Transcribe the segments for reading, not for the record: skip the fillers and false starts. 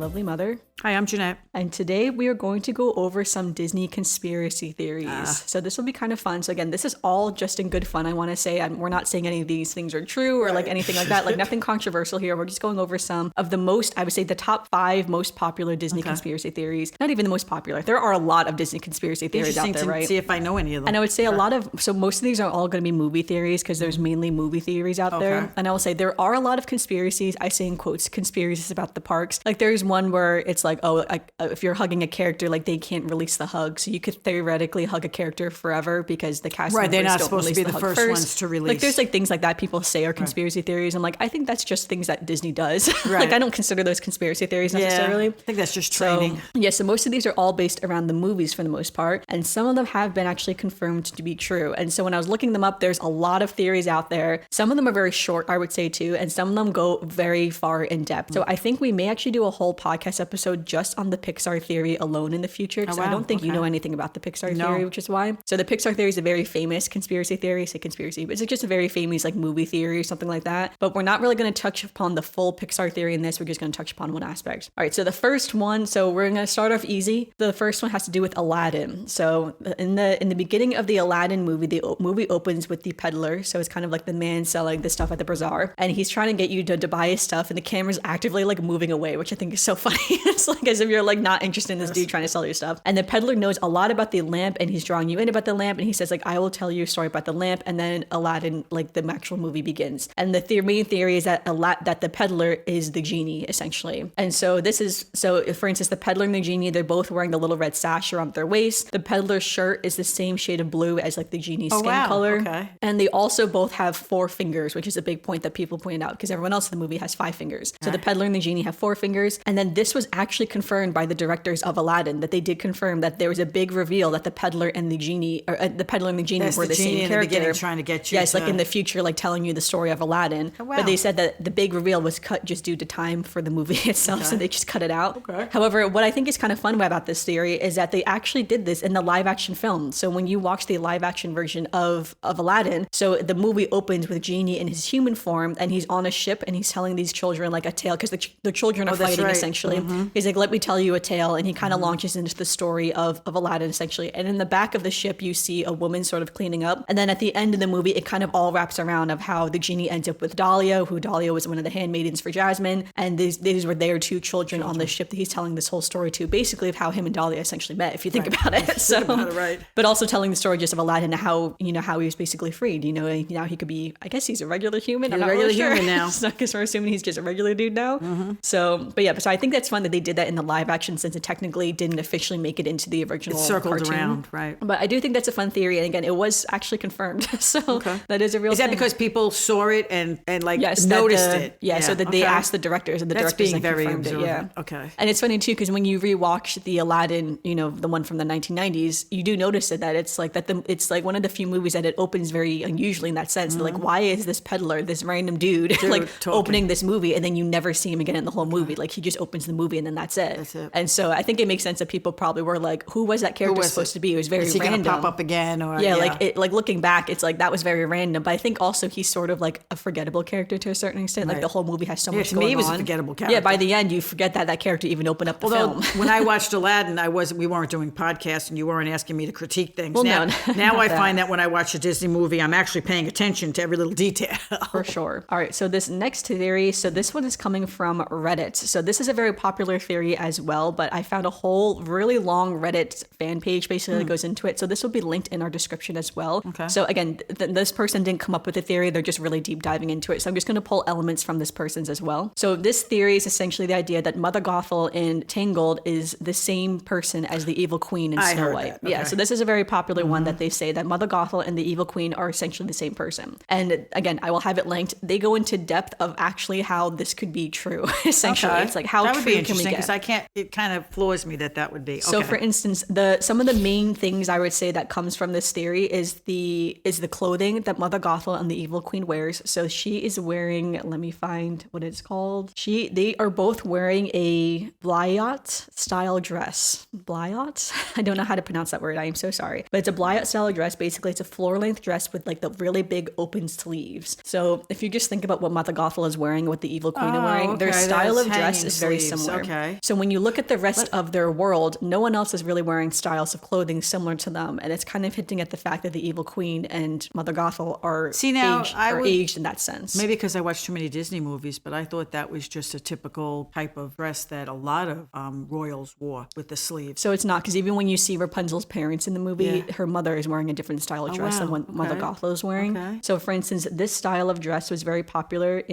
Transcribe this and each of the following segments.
lovely mother. Hi, I'm Janette. And today we are going to go over some Disney conspiracy theories. So this will be kind of fun. So again, this is all just in good fun, I want to say. We're not saying any of these things are true or like anything like that. Like nothing controversial here. We're just going over some of the most, I would say the top 5 most popular Disney conspiracy theories. Not even the most popular. There are a lot of Disney conspiracy theories out there, right? See if I know any of them. And I would say a lot of, so most of these are all going to be movie theories because there's mainly movie theories out there. And I will say there are a lot of conspiracies, I say in quotes, conspiracies about the parks. Like there's one where it's like, oh, if you're hugging a character, like they can't release the hug. So you could theoretically hug a character forever because the cast members they're not don't supposed to be the first ones to release. Like there's like things like that people say are conspiracy theories. I'm like, I think that's just things that Disney does. Like I don't consider those conspiracy theories necessarily. I think that's just training. So most of these are all based around the movies for the most part. And some of them have been actually confirmed to be true. And so when I was looking them up, there's a lot of theories out there. Some of them are very short, I would say too. And some of them go very far in depth. So I think we may actually do a whole podcast episode just on the Pixar theory alone in the future. Because I don't think you know anything about the Pixar theory, which is why. So the Pixar theory is a very famous conspiracy theory. I say conspiracy, but it's just a very famous like movie theory or something like that. But we're not really going to touch upon the full Pixar theory in this. We're just going to touch upon one aspect. All right. So the first one, so we're going to start off easy. The first one has to do with Aladdin. So in the beginning of the Aladdin movie, the movie opens with the peddler. So it's kind of like the man selling the stuff at the bazaar. And he's trying to get you to buy his stuff. And the camera's actively like moving away, which I think is so funny. It's like as if you're like not interested in this dude trying to sell your stuff. And the peddler knows a lot about the lamp and he's drawing you in about the lamp. And he says like, I will tell you a story about the lamp. And then Aladdin, like the actual movie begins. And the main theory is that that the peddler is the genie essentially. And so this is, so for instance, the peddler and the genie, they're both wearing the little red sash around their waist. The peddler's shirt is the same shade of blue as like the genie's skin color. Okay. And they also both have 4 fingers, which is a big point that people pointed out because everyone else in the movie has 5 fingers. So the peddler and the genie have 4 fingers. And then this was actually confirmed by the directors of Aladdin, that they did confirm that there was a big reveal that the peddler and the genie, or the peddler and the genie were the same character. Trying to get you. Yes, like in the future, like telling you the story of Aladdin. But they said that the big reveal was cut just due to time for the movie itself, so they just cut it out. However, what I think is kind of fun about this theory is that they actually did this in the live action film. So when you watch the live action version of Aladdin, so the movie opens with Genie in his human form and he's on a ship and he's telling these children like a tale because the children are fighting essentially. He's like, let me tell you a tale. And he kind of launches into the story of Aladdin essentially. And in the back of the ship, you see a woman sort of cleaning up. And then at the end of the movie, it kind of all wraps around of how the genie ends up with Dahlia, who Dahlia was one of the handmaidens for Jasmine. And these were their 2 children on the ship that he's telling this whole story to, basically of how him and Dahlia essentially met, if you think about it. So, but also telling the story just of Aladdin and how, how he was basically freed, now he could be, I guess he's a regular human. He's a regular human now. So I guess we're assuming he's just a regular dude now. So I think that's fun that they did that in the live action since it technically didn't officially make it into the original circled cartoon. Around, right. But I do think that's a fun theory. And again, it was actually confirmed. So that is a real thing. Is that because people saw it and noticed it? Yeah, so that they asked the directors and the directors confirmed it. Yeah. Okay. And it's funny too, because when you rewatch the Aladdin, the one from the 1990s, you do notice that it's like that it's like one of the few movies that it opens very unusually in that sense. Like, why is this peddler, this random dude like opening this movie and then you never see him again in the whole movie? Like he just opens the movie and then that's it. And so I think it makes sense that people probably were like, who was that character supposed to be? It was very random. Is he gonna pop up again? Or like looking back, it's like that was very random. But I think also he's sort of like a forgettable character to a certain extent. Like the whole movie has so much going on. To me, he was a forgettable character. Yeah, by the end, you forget that character even opened up the film. When I watched Aladdin, we weren't doing podcasts and you weren't asking me to critique things. Well, now I find that when I watch a Disney movie, I'm actually paying attention to every little detail. For sure. All right, so this next theory, so this one is coming from Reddit. So this is a very popular theory as well, but I found a whole really long Reddit fan page basically that goes into it. So this will be linked in our description as well. Okay. So again, this person didn't come up with a theory. They're just really deep diving into it. So I'm just going to pull elements from this person's as well. So this theory is essentially the idea that Mother Gothel in Tangled is the same person as the evil queen in Snow White. Okay. Yeah, so this is a very popular one that they say that Mother Gothel and the evil queen are essentially the same person. And again, I will have it linked. They go into depth of actually how this could be true. Essentially, it's like how that would be true can we interesting get? Because it kind of floors me that would be. So for instance, some of the main things I would say that comes from this theory is the clothing that Mother Gothel and the evil queen wears. So she is wearing, let me find what it's called. They are both wearing a Blyot style dress. Blyot? I don't know how to pronounce that word. I am so sorry. But it's a Blyot style dress. Basically, it's a floor length dress with like the really big open sleeves. So if you just think about what Mother Gothel is wearing, what the evil queen is wearing, their style of dress is very very sleeves, similar. okay. So when you look at the rest of their world, no one else is really wearing styles of clothing similar to them. And it's kind of hinting at the fact that the Evil Queen and Mother Gothel are aged in that sense. Maybe because I watched too many Disney movies, but I thought that was just a typical type of dress that a lot of royals wore with the sleeves. So it's not, because even when you see Rapunzel's parents in the movie, her mother is wearing a different style of dress than what Mother Gothel is wearing. Okay. So for instance, this style of dress was very popular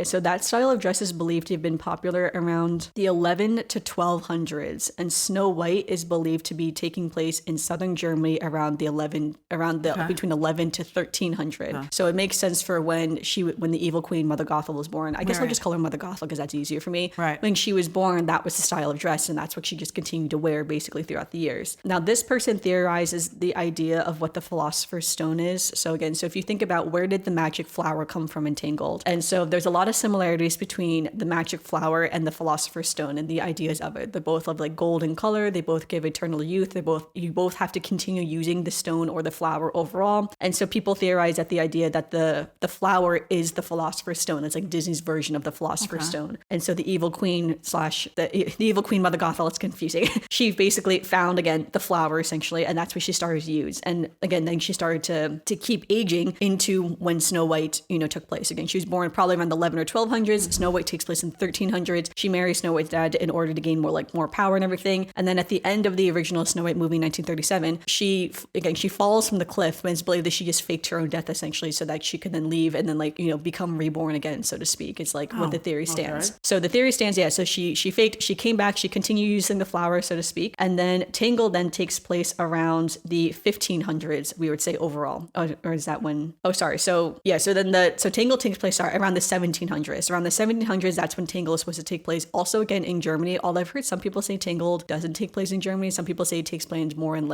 so that style of dress is believed to have been popular around the 11 to 1200s, and Snow White is believed to be taking place in southern Germany around between 11 to 1300. So it makes sense for when the Evil Queen Mother Gothel was born. I guess I'll just call her Mother Gothel because that's easier for me. Right. When she was born, that was the style of dress, and that's what she just continued to wear basically throughout the years. Now, this person theorizes the idea of what the Philosopher's Stone is. So again, if you think about where did the magic flower come from in Tangled, and so there's a lot of similarities between the magic flower and the Philosopher's Stone and the ideas of it. They're both of like golden color. They both give eternal youth. You both have to continue using the stone or the flower overall. And so people theorize that the idea that the flower is the Philosopher's Stone. It's like Disney's version of the Philosopher's Stone. And so the Evil Queen the Evil Queen Mother Gothel, it's confusing. She basically found again the flower essentially, and that's what she started to use. And again, then she started to keep aging into when Snow White, took place. Again, she was born probably around the 11 or 1200s. Snow White takes place in the 1300s. She marries Snow White's dad in order to gain more power and everything. And then at the end of the original Snow White movie, 1937, she falls from the cliff, and it's believed that she just faked her own death essentially so that she could then leave and then become reborn again, so to speak. It's like what the theory stands. Okay. So the theory stands, so she faked, she came back, she continued using the flower, so to speak. And then Tangled then takes place around the 1500s, we would say overall. Or is that when? Oh, sorry. So Tangled takes place around the 1700s. Around the 1700s, that's when Tangled is supposed to take place. Also, again, in Germany. Although I've heard some people say Tangled doesn't take place in Germany. Some people say it takes place more in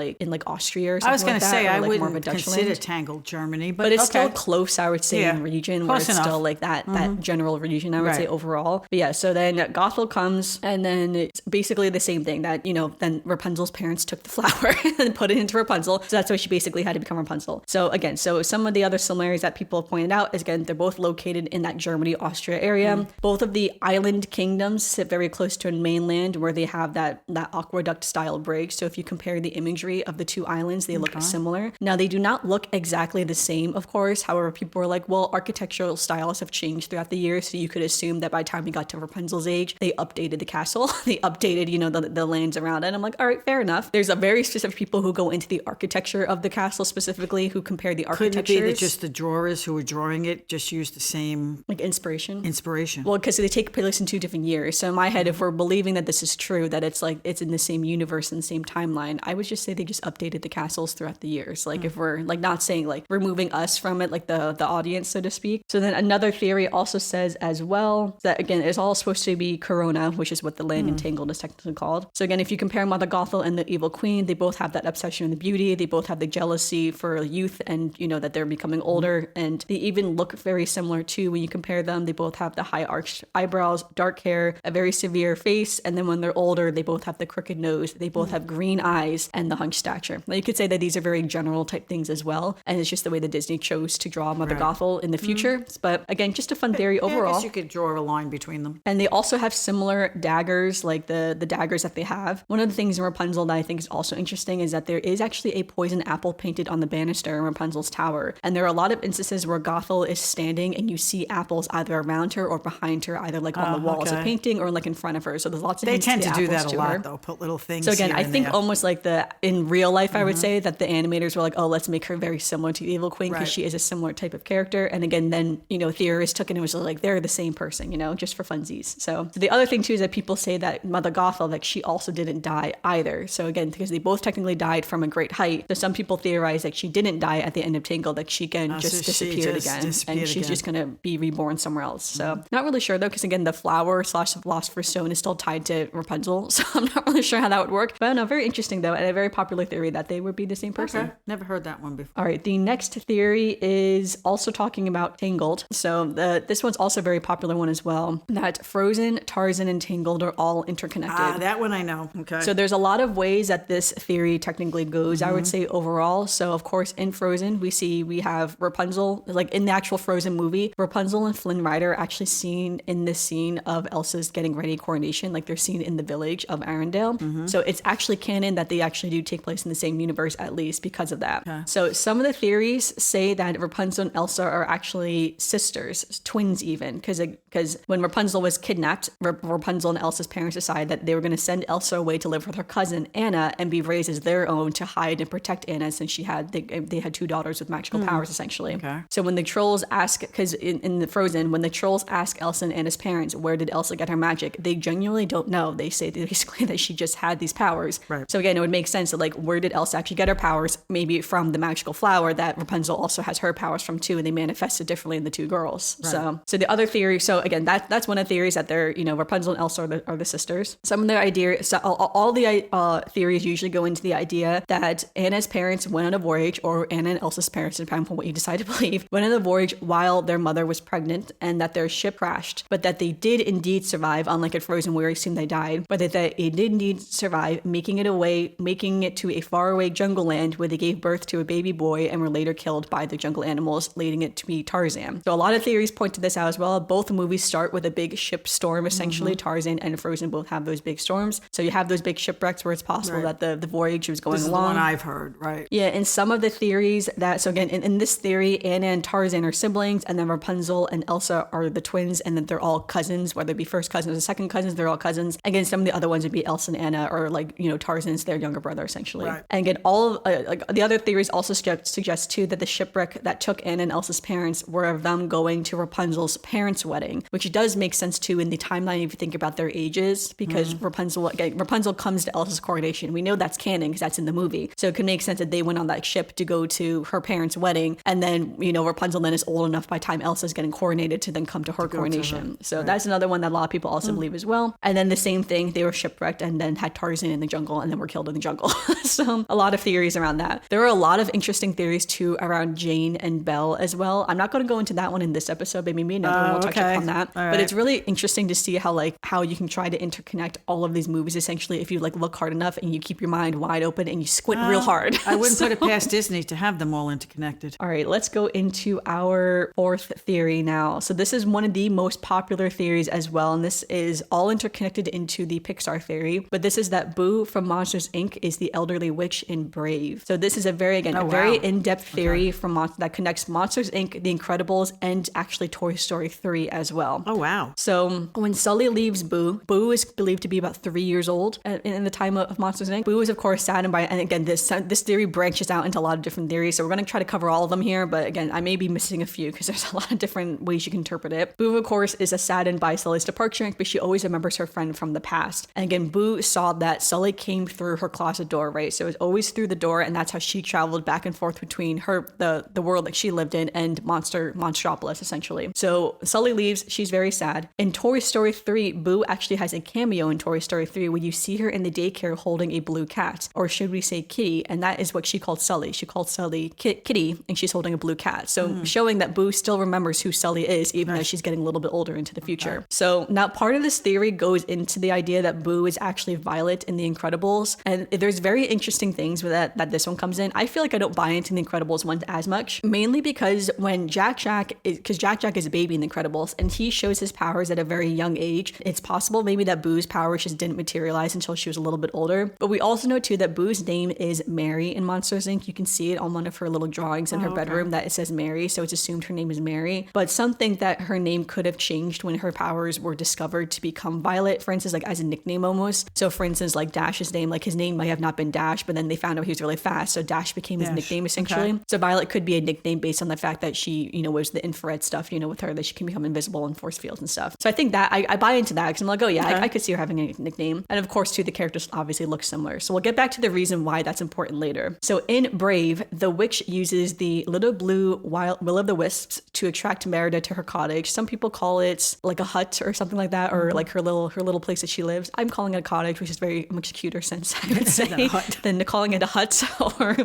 Austria or something. I was going to say, I wouldn't consider land. Tangled Germany, but it's still close, I would say, in region, where it's still like that general region, I would say overall. But so then Gothel comes, and then it's basically the same thing that, then Rapunzel's parents took the flower and put it into Rapunzel. So that's why she basically had to become Rapunzel. So again, some of the other similarities that people have pointed out is, again, they're both located in that Germany, Austria area. Both of the island kingdoms sit very close to a mainland where they have that aqueduct style bridge. So if you compare the imagery of the two islands, they look similar. Now, they do not look exactly the same, of course. However, people are like, well, architectural styles have changed throughout the years. So you could assume that by the time we got to Rapunzel's age, they updated the castle. They updated, the lands around it. And I'm like, all right, fair enough. There's a very specific people who go into the architecture of the castle specifically, who compare the architectures. Couldn't it be that just the drawers who were drawing it just used the same... Like inspiration? Inspiration. Well, because they take place in 2 different years. So in my head, if we're believing that this is true, that it's in the same universe and the same timeline, I would just say they just updated the castles throughout the years. Like if we're not saying removing us from it, the audience, so to speak. So then another theory also says as well that, again, it's all supposed to be Corona, which is what the land in Tangled is technically called. So again, if you compare Mother Gothel and the Evil Queen, they both have that obsession with beauty. They both have the jealousy for youth and, that they're becoming older. And they even look very similar too when you compare them. They both have the high arched eyebrows, dark hair, a very severe face. And then when they're older, they both have the crooked nose. They both have green eyes and the hunched stature. Now, you could say that these are very general type things as well. And it's just the way that Disney chose to draw Mother Gothel in the future. But again, just a fun theory overall. I guess you could draw a line between them. And they also have similar daggers, like the daggers that they have. One of the things in Rapunzel that I think is also interesting is that there is actually a poison apple painted on the banister in Rapunzel's tower. And there are a lot of instances where Gothel is standing and you see apples either around her or behind her, either on the walls of painting or in front of her. So there's lots of hints. They tend to do that a lot, her. though. Put little things. So again, I think almost like in real life, I would say that the animators were like, oh, let's make her very similar to the Evil Queen because she is a similar type of character. And again, then theorists took it and was like, they're the same person, just for funsies. So the other thing too is that people say that Mother Gothel, that she also didn't die either. So again, because they both technically died from a great height, so some people theorize that she didn't die at the end of Tangled, that she just disappeared again, and she's just going to be reborn somewhere else. So not really sure though, because again, the flower / Philosopher's Stone is still tied to Rapunzel, so I'm not really sure how that would work. But no, very interesting though, and a very popular theory that they would be the same person. Okay. Never heard that one before. All right, the next theory is also talking about Tangled. So this one's also a very popular one as well, that Frozen, Tarzan, and Tangled are all interconnected. That one I know. Okay. So there's a lot of ways that this theory technically goes, I would say, overall. So of course, in Frozen, we have Rapunzel, like in the actual Frozen movie, Rapunzel and Flynn Rider are actually seen in this scene of Elsa's Elsa's getting ready coronation, like they're seen in the village of Arendelle. So it's actually canon that they actually do take place in the same universe, at least because of that. Okay. So some of the theories say that Rapunzel and Elsa are actually sisters, twins even, because when Rapunzel was kidnapped, Rapunzel and Elsa's parents decided that they were going to send Elsa away to live with her cousin Anna and be raised as their own to hide and protect Anna, since they had two daughters with magical powers essentially. Okay. So when the trolls ask, because in the Frozen, when the trolls ask Elsa and Anna's parents, where did Elsa get her magic? They genuinely don't know. They say basically that she just had these powers. Right. So again, it would make sense that like, where did Elsa actually get her powers? Maybe from the magical flower that Rapunzel also has her powers from too, and they manifested differently in the two girls. Right. So the other theory, so again, that's one of the theories, that they're, Rapunzel and Elsa are the sisters. Some of their ideas, so all the theories usually go into the idea that Anna's parents went on a voyage, or Anna and Elsa's parents, depending on what you decide to believe, went on a voyage while their mother was pregnant, and that their ship crashed, but that they did indeed survive, unlike at Frozen where we assume they died, but that they did indeed survive, making it to a faraway jungle land where they gave birth to a baby boy and were later killed by the jungle animals, leading it to be Tarzan. So a lot of theories point to this out as well. Both movies start with a big ship storm, essentially. Tarzan and Frozen both have those big storms. So you have those big shipwrecks where it's possible that the voyage was going This is along. the one I've heard, right? Yeah, and some of the theories that, so again, in this theory, Anna and Tarzan are siblings, and then Rapunzel and Elsa are the twins, and that they're all cousins, whether it be first cousins or second cousins, they're all cousins. Again, some of the other ones would be Elsa and Anna, or like, Tarzan's their younger brother, essentially. Right. And again, all of, like the other theories also suggest too that the shipwreck that took Anna and Elsa's parents were of them going to Rapunzel's parents' wedding, which does make sense too in the timeline if you think about their ages, because Rapunzel comes to Elsa's coronation. We know that's canon because that's in the movie. So it could make sense that they went on that ship to go to her parents' wedding, and then, Rapunzel then is old enough by the time Elsa's getting coronated to then come to her coronation. So that's another one that a lot of people also believe as well. And then the same thing, they were shipwrecked and then had Tarzan in the jungle and then were killed in the jungle. So a lot of theories around that. There are a lot of interesting theories too around Jane and Belle as well. I'm not going to go into that one in this episode, but maybe another one we'll touch upon that. But it's really interesting to see how you can try to interconnect all of these movies essentially if you look hard enough and you keep your mind wide open and you squint real hard. I wouldn't put it past Disney to have them all interconnected. All right, let's go into our fourth theory now. So this is one of the most popular theories as well, and this is all interconnected into the Pixar theory, but this is that Boo from Monsters, Inc. is the elderly witch in Brave. So this is a very in-depth theory from that connects Monsters, Inc., The Incredibles, and actually Toy Story 3 as well. Oh, wow. So when Sully leaves Boo is believed to be about 3 years old in the time of Monsters, Inc. Boo is, of course, saddened by, and again, this theory branches out into a lot of different theories, so we're going to try to cover all of them here, but again, I may be missing a few because there's a lot of different ways you can interpret it. Boo, of course, is saddened by Sully's departure, but she always remembers her friend from the past. And again, Boo saw that Sully came through her closet door, right? So it was always through the door, and that's how she traveled back and forth between the world that she lived in and Monstropolis, essentially. So Sully leaves, she's very sad. In Toy Story 3, Boo actually has a cameo in Toy Story 3 where you see her in the daycare holding a blue cat, or should we say kitty, and that is what she called Sully. She called Sully Kitty, and she's holding a blue cat. So showing that Boo still remembers who Sully is, even as she's getting a little bit older into the future. Okay. So now part of this theory goes into the idea that Boo is actually Violet in The Incredibles, and there's very interesting things with that this one comes in. I feel like I don't buy into The Incredibles one as much, mainly because when Jack Jack is a baby in The Incredibles, and he shows his powers at a very young age, it's possible maybe that Boo's powers just didn't materialize until she was a little bit older. But we also know too that Boo's name is Mary in Monsters, Inc. You can see it on one of her little drawings in her bedroom that it says Mary, so it's assumed her name is Mary. But some think that her name could have changed when her powers were discovered to become Violet, for instance, like as a nickname almost. So for instance, like Dash's name, like his name might have not been Dash, but then they found out he was really fast, so Dash became his nickname essentially. Okay. So Violet could be a nickname based on the fact that she, was the infrared stuff, with her, that she can become invisible in force fields and stuff. So I think that I buy into that because I'm like, oh yeah, I could see her having a nickname. And of course too, the characters obviously look similar. So we'll get back to the reason why that's important later. So in Brave, the witch uses the little blue will-o'-the-wisps to attract Merida to her cottage. Some people call it like a hut or something like that, or like her little place that she lives. I'm calling it a cottage, which is very much cuter sense, I would say, than calling it a hut or,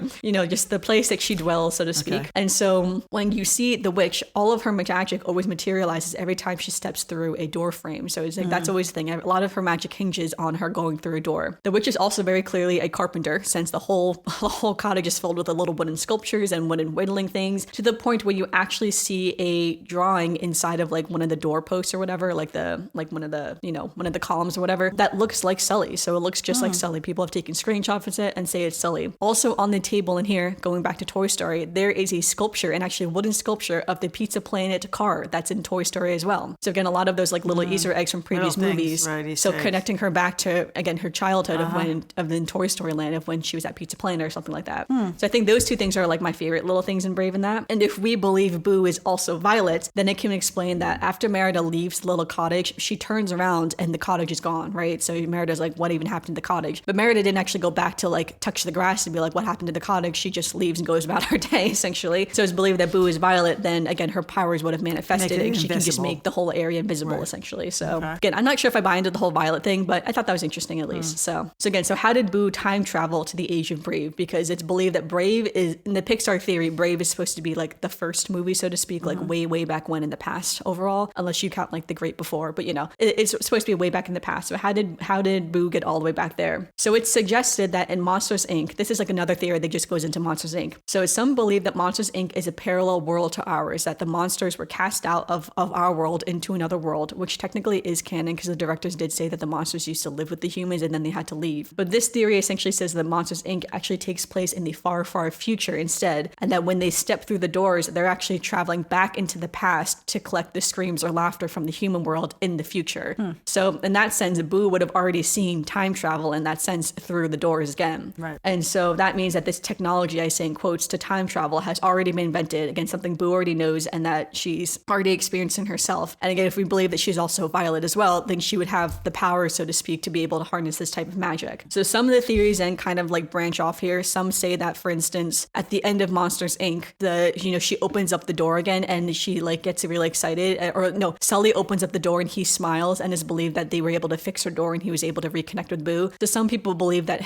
just the place that she dwells, so to speak. Okay. And so when you see the witch, all of her magic always materializes every time she steps through a door frame. So it's like that's always the thing. A lot of her magic hinges on her going through a door. The witch is also very clearly a carpenter, since the whole cottage is filled with the little wooden sculptures and wooden whittling things, to the point where you actually see a drawing inside of like one of the doorposts or whatever, like the the columns or whatever, that looks like Sully. So it looks just like Sully. People have taken screenshots of it and say it's Sully. Also on the table in here, going back to Toy Story, there is a sculpture, and actually a wooden sculpture of the Pizza Planet car that's in Toy Story as well. So again, a lot of those like little Easter eggs from previous movies. Right, so connecting her back to, again, her childhood of in Toy Story land of when she was at Pizza Planet or something like that. So I think those two things are like my favorite little things in Brave in that. And if we believe Boo is also Violet, then it can explain that after Merida leaves the little cottage, she turns around and the cottage is gone, right? So Merida's like, what even happened to the cottage? But Merida didn't actually go back to like touch the grass and be like, what happened to the cottage? She just leaves and goes about her day, essentially. So it's believed that Boo is Violet, then again, her powers would have manifested and she can just make the whole area invisible, essentially. So again, I'm not sure if I buy into the whole Violet thing, but I thought that was interesting at least. So again, so how did Boo time travel to the age of Brave? Because it's believed that Brave is, in the Pixar theory, Brave is supposed to be like the first movie, so to speak, like way back when in the past overall, unless you count like The Great Before, but it's supposed to be way back in the past. So how did Boo get all the way back there? So it's suggested that in Monsters Inc., this is like another theory that just goes into Monsters Inc. So some believe that Monsters Inc. is a parallel world to ours, that the monsters were cast out of our world into another world, which technically is canon because the directors did say that the monsters used to live with the humans and then they had to leave. But this theory essentially says that Monsters Inc. actually takes place in the far, far future instead, and that when they step through the doors, they're actually traveling back into the past to collect the screams or laughter from the human world in the future. So in that sense, Boo would have already seen time travel in that sense through the doors again. Right. And so that means that this technology, I say in quotes, to time travel has already been invented, again, something Boo already knows and that she's already experiencing herself. And again, if we believe that she's also Violet as well, then she would have the power, so to speak, to be able to harness this type of magic. So some of the theories then kind of like branch off here. Some say that, for instance, at the end of Monsters Inc., she opens up the door again and she like gets really excited, or no, Sully opens up the door and he smiles, and is believed that they were able to fix her door and he was able to reconnect with Boo. So some people believe that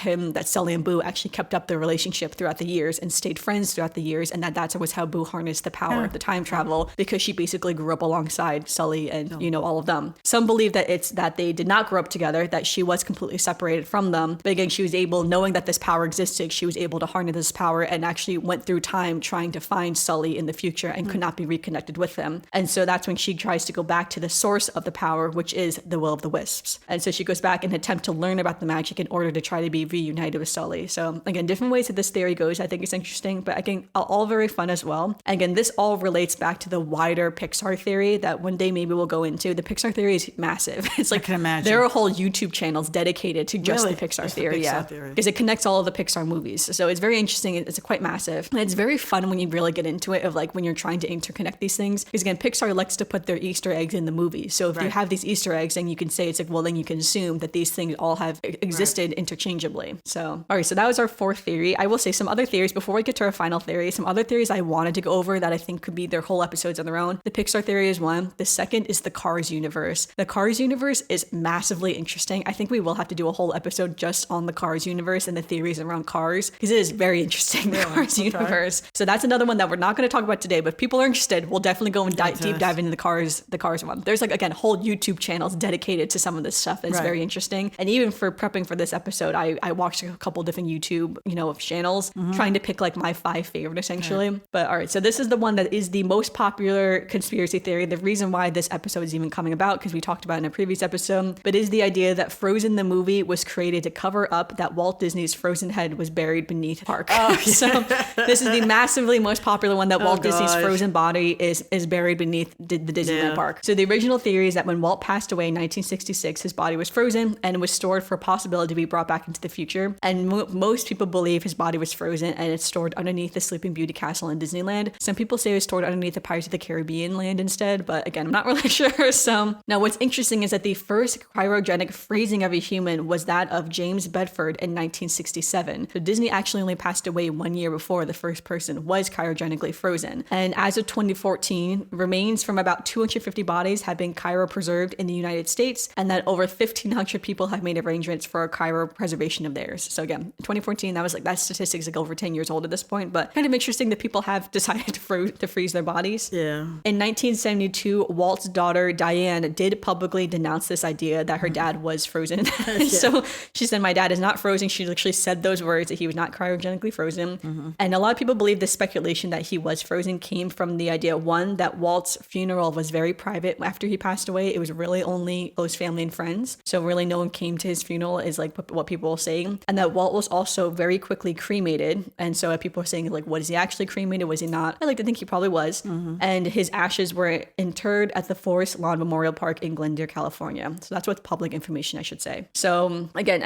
Sully and Boo actually kept up their relationship throughout the years and stayed friends throughout the years, and that was how Boo harnessed the power of the time travel, because she basically grew up alongside Sully and all of them. Some believe that it's that they did not grow up together, that she was completely separated from them, but again, she was able, knowing that this power existed, she was able to harness this power and actually went through time trying to find Sully in the future and could not be reconnected with him. And so that's when she tries to go back to the source of the power, which is the will of the wisps. And so she goes back and attempt to learn about the magic in order to try to be reunited with Sully. So again, different ways that this theory goes, I think it's interesting, but I think all very fun as well. And again, this all relates back to the wider Pixar theory that one day maybe we'll go into. The Pixar theory is massive. It's like, I can imagine. There are whole YouTube channels dedicated to just Really? the Pixar Just the theory. Pixar theory. Because it connects all of the Pixar movies. So it's very interesting. It's quite massive. And it's very fun when you really get into it, of like when you're trying to interconnect these things. Because again, Pixar likes to put their Easter eggs in the movies. So if you have these Easter eggs, then you can say, it's like, well, then you can assume that these things all have existed interchangeably. So, all right, so that was our fourth theory. I will say some other theories before we get to our final theory. Some other theories I wanted to go over that I think could be their whole episodes on their own. The Pixar theory is one. The second is the Cars universe. The Cars universe is massively interesting. I think we will have to do a whole episode just on the Cars universe and the theories around cars, because it is very interesting, the Cars universe. So that's another one that we're not going to talk about today, but if people are interested, we'll definitely go and deep dive into the cars one. There's like, again, whole YouTube channels dedicated to some of this stuff that's very interesting. And even for prepping for this episode, I watched a couple different YouTube, channels trying to pick like my 5 favorite essentially. But all right, so this is the one that is the most popular conspiracy theory. The reason why this episode is even coming about, because we talked about it in a previous episode, but is the idea that Frozen the movie was created to cover up that Walt Disney's frozen head was buried beneath the park. So this is the massively most popular one, that Walt Disney's frozen body is buried beneath the Disneyland park. So the original theory is that when Walt passed away in 1966, his body was frozen and was stored for a possibility to be brought back into the future. And most people believe his body was frozen and it's stored underneath the Sleeping Beauty castle in Disneyland. Some people say it was stored underneath the Pirates of the Caribbean land instead, but again, I'm not really sure. So now what's interesting is that the first cryogenic freezing of a human was that of James Bedford in 1967. So Disney actually only passed away 1 year before the first person was cryogenically frozen. And as of 2014, remains from about 250 bodies have been cryopreserved in the United States, and that over 1,500 people have made arrangements for a cryopreservation of theirs. So again, 2014, that statistic is like over 10 years old at this point, but kind of interesting that people have decided to freeze their bodies. Yeah. In 1972, Walt's daughter, Diane, did publicly denounce this idea that her dad was frozen. So she said, my dad is not frozen. She literally said those words, that he was not cryogenically frozen. And a lot of people believe the speculation that he was frozen came from the idea, one, that Walt's funeral was very private after he passed away. away, it was really only close family and friends. So really no one came to his funeral is like what people were saying. And that Walt was also very quickly cremated. And so people are saying like, what is he actually cremated? Was he not? I like to think he probably was. And his ashes were interred at the Forest Lawn Memorial Park in Glendale, California. So that's what's public information, I should say. So again,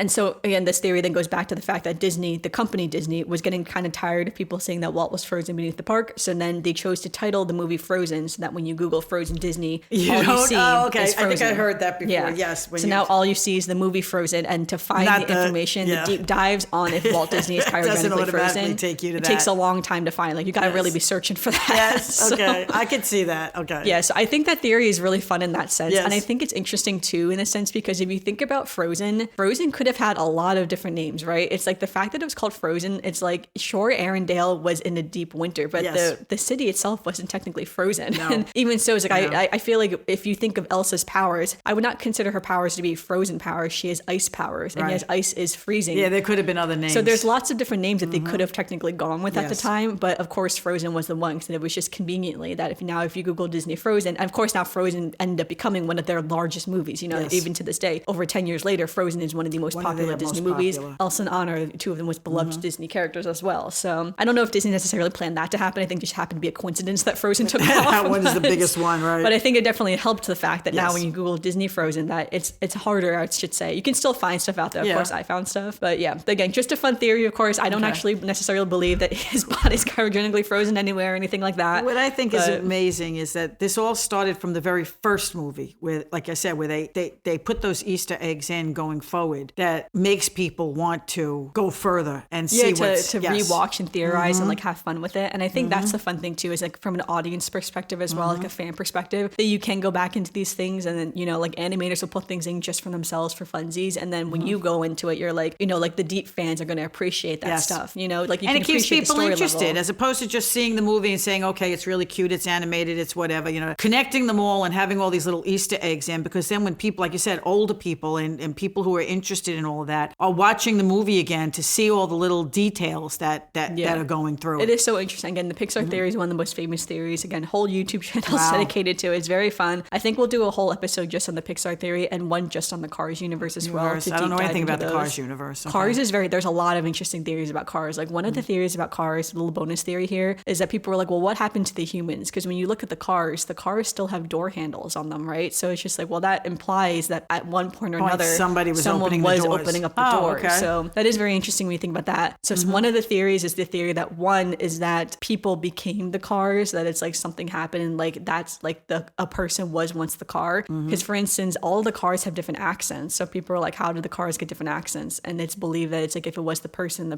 this theory then goes back to the fact that Disney, the company Disney, was getting kind of tired of people saying that Walt was frozen beneath the park. So then they chose to title the movie Frozen, so that when you Google Frozen Disney, all you see is Frozen. I think I heard that before. Yeah. Yes. So now all you see is the movie Frozen, and to find the information, the deep dives on if Walt Disney is cryogenically frozen, take you to it takes a long time to find. Like you got to really be searching for that. Yes. Okay. I could see that. Okay. Yeah. So I think that theory is really fun in that sense, Yes. and I think it's interesting too in a sense because if you think about Frozen could have had a lot of different names, right? It's like the fact that it was called Frozen. It's like sure, Arendelle was in a deep winter, but the city itself wasn't technically frozen. No. And even so, it's like I feel like if you think of Elsa's powers, I would not consider her powers to be frozen powers. She has ice powers, and yes, ice is freezing. Yeah, there could have been other names. So there's lots of different names that they could have technically gone with at the time, but of course Frozen was the one, because it was just conveniently that if you Google Disney Frozen, and of course now Frozen ended up becoming one of their largest movies. Even to this day, over 10 years later, Frozen is one of the most popular Disney movies. Elsa and Anna are two of the most beloved Disney characters as well. So I don't know if Disney necessarily planned that to happen. I think it just happened to be a coincidence that Frozen took off. That one is the biggest one, right? But I think it definitely helped the fact that now when you Google Disney Frozen, that it's harder, I should say. You can still find stuff out there. Of course, I found stuff. But yeah, again, just a fun theory, of course. I don't actually necessarily believe that his body's cryogenically frozen anywhere or anything like that. What I think is amazing is that this all started from the very first movie, where, like I said, where they put those Easter eggs in going forward that makes people want to go further and see to rewatch and theorize and like have fun with it. And I think that's the fun thing too, is like from an audience perspective as well, like a fan perspective, that you can go back into these things, and then like animators will put things in just for themselves for funsies, and then when you go into it, you're like like the deep fans are going to appreciate that stuff. Like you and can it keeps people interested level. as opposed to just seeing the movie and saying, okay, it's really cute, it's animated, it's whatever. Connecting them all and having all these little Easter eggs in, because then when people, like you said, older people and people who are interested in all of that are watching the movie again to see all the little details that are going through. It is so interesting. Again, the Pixar theory is one of the most famous theories. Again, whole YouTube channels dedicated to it. It's very fun. I think we'll do a whole episode just on the Pixar theory and one just on the Cars universe as well. I don't know anything about the Cars universe. Okay. Cars is there's a lot of interesting theories about Cars. Like one of the theories about Cars, a little bonus theory here, is that people were like, well, what happened to the humans? Because when you look at the cars still have door handles on them, right? So it's just like, well, that implies that at one point or another, someone was opening up the door. Okay. So that is very interesting when you think about that. So one of the theories is the theory that one is that people became the cars, that it's like something happened and like that's like a person was once the car. Because for instance, all the cars have different accents. So people are like, how did the cars get different accents? And it's believed that it's like if it was the person,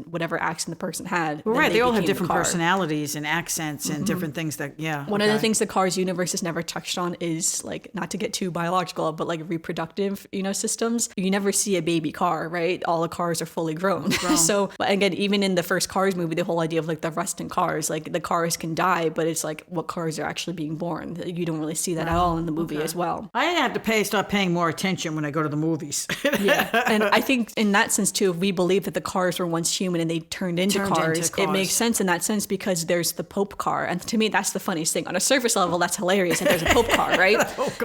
whatever accent the person had. Well, right. They all have different personalities and accents and different things that, One of the things the Cars universe has never touched on is like, not to get too biological, but like reproductive, systems. You never see a baby car, right? All the cars are fully grown. So again, even in the first Cars movie, the whole idea of like the rusting cars, like the cars can die, but it's like what cars are actually being born. You don't really see that at all in the movie as well. I have to start paying more attention when I go to the movies. And I think in that sense too, if we believe that the cars were once human and they turned into cars, it makes sense in that sense because there's the Pope car. And to me, that's the funniest thing. On a surface level, that's hilarious that there's a Pope car, right?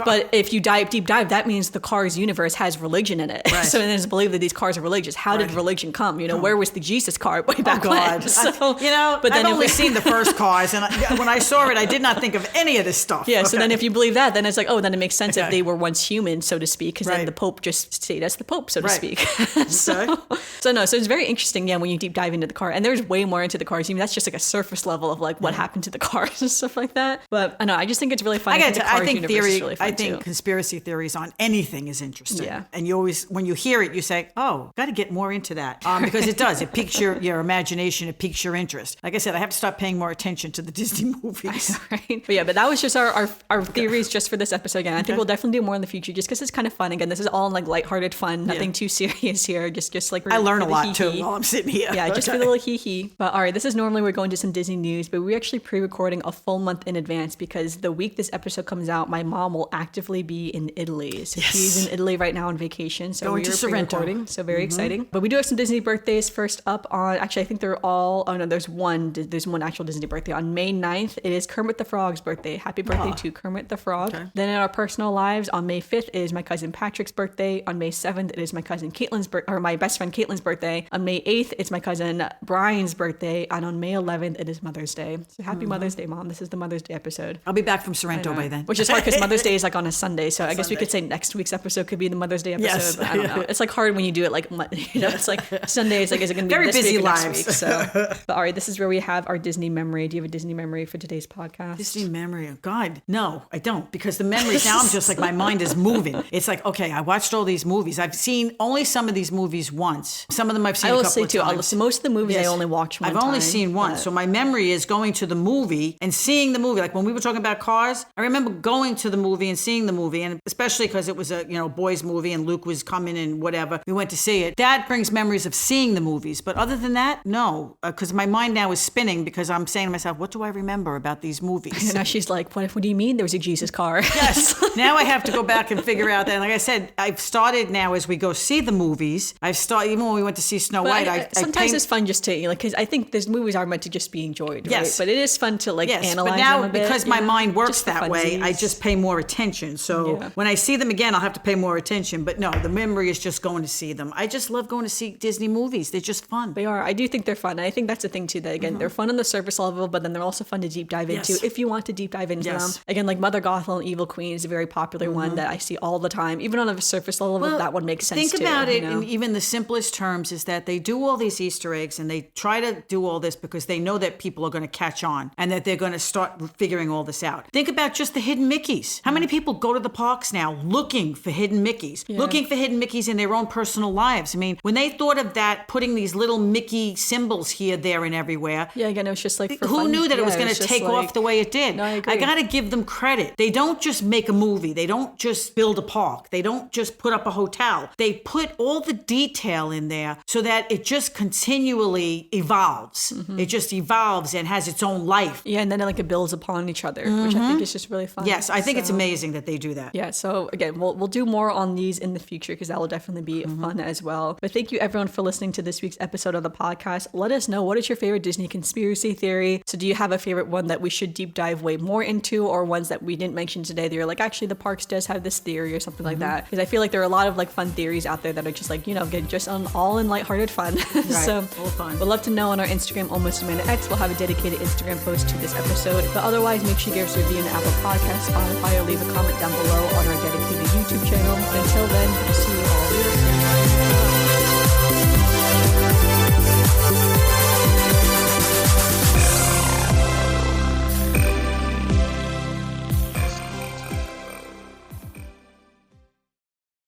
But if you deep dive, that means the Cars universe has religion in it. Right. So then it's believed that these cars are religious. How did religion come? Where was the Jesus car way back when? So, but then I've only seen the first Cars, and when I saw it, I did not think of any of this stuff. Yeah, so then if you believe that, then it's like, then it makes sense if they were once human, so to speak, because then the Pope just stayed as the Pope, so to speak. So it's very interesting, when you deep dive into the car, and there's way more into the Cars. That's just like a surface level of like what happened to the cars and stuff like that. But I know, I just think it's really fun. I think conspiracy theories on anything is interesting. Yeah. And you always, when you hear it, you say, got to get more into that. Because it does. It piques your imagination. It piques your interest. Like I said, I have to start paying more attention to the Disney movies. Right? But that was just our theories just for this episode. Again, I think we'll definitely do more in the future just because it's kind of fun. Again, this is all like lighthearted fun. Nothing too serious here. Just like I learn a lot too while I'm sitting here. Yeah, just for the little hee-hee. But all right, this is normally we're going to some Disney news, but we're actually pre-recording a full month in advance because the week this episode comes out, my mom will actively be in Italy. So she's in Italy right now on vacation. So going to Sorrento. So very exciting. But we do have some Disney birthdays first up on, actually I think they're all, there's one actual Disney birthday on May 9th. It is Kermit the Frog's birthday. Happy birthday to Kermit the Frog. Okay. Then in our personal lives, on May 5th is my cousin Patrick's birthday. On May 7th, it is my cousin Caitlin's or my best friend Caitlin's birthday. On May 8th, it's my cousin Brian's birthday. And on May 11th, it is Mother's Day. So happy Mother's Day, Mom. This is the Mother's Day episode. I'll be back from Sorrento by then. Which is hard because Mother's Day is like on a Sunday. So I guess we could say next week's episode could be the Mother's Day episode. Yes. But I don't know. It's like hard when you do it like, it's like Sunday. It's like, is it going to be Very this busy week or lives. next week? So, but all right, this is where we have our Disney memory. Do you have a Disney memory for today's podcast? Disney memory. Oh, God. No, I don't. Because the memories now, I'm just like, my mind is moving. It's like, okay, I watched all these movies. I've seen only some of these movies once. Some of them I've seen I will a couple say of too, times. most of the movies I only watch one I've only time, seen one. but- So my memory is going to the movie and seeing the movie. Like when we were talking about Cars, I remember going to the movie and seeing the movie. And especially because it was a, boys movie and Luke was coming and whatever. We went to see it. That brings memories of seeing the movies. But other than that, no. Because my mind now is spinning because I'm saying to myself, what do I remember about these movies? And now she's like, what do you mean there was a Jesus car? Yes. Now I have to go back and figure out that. And like I said, I've started now as we go see the movies. I've started, even when we went to see Snow White. Sometimes it's fun just to, because I think these movies are meant to just be enjoyed, right? Yes. But it is fun to analyze but now them a bit, because my mind works just the that way, funsies. I just pay more attention. So when I see them again, I'll have to pay more attention. But no, the memory is just going to see them. I just love going to see Disney movies. They're just fun. They are. I do think they're fun. And I think that's the thing too, that again, they're fun on the surface level, but then they're also fun to deep dive into if you want to deep dive into them. Again, like Mother Gothel and Evil Queen is a very popular one that I see all the time. Even on a surface level, that one makes sense too. Think about it in even the simplest terms is that they do all these Easter eggs and they try to do all this because they know that people are going to catch on and that they're going to start figuring all this out. Think about just the hidden Mickeys. How many people go to the parks now looking for hidden Mickeys? Looking for hidden Mickeys in their own personal lives. I mean, when they thought of that, putting these little Mickey symbols here, there, and everywhere. Yeah, again, it was just like for who fun. knew that it was going to take off the way it did? No, I agree. I got to give them credit. They don't just make a movie. They don't just build a park. They don't just put up a hotel. They put all the detail in there so that it just continually evolves. It just evolves and has its own life. Yeah, and then it builds upon each other, which I think is just really fun. Yes, I think it's amazing that they do that. Yeah, so again, we'll do more on these in the future because that will definitely be fun as well. But thank you everyone for listening to this week's episode of the podcast. Let us know, what is your favorite Disney conspiracy theory? So do you have a favorite one that we should deep dive way more into, or ones that we didn't mention today that you're like, actually the parks does have this theory or something like that? Because I feel like there are a lot of fun theories out there that are just just all in lighthearted fun. Right, So all fun. we'd love to know on our Instagram, Almost Amanda X. We'll have a dedicated Instagram post to this episode. But otherwise, make sure you give us a review in the Apple Podcast, Spotify, or leave a comment down below on our dedicated YouTube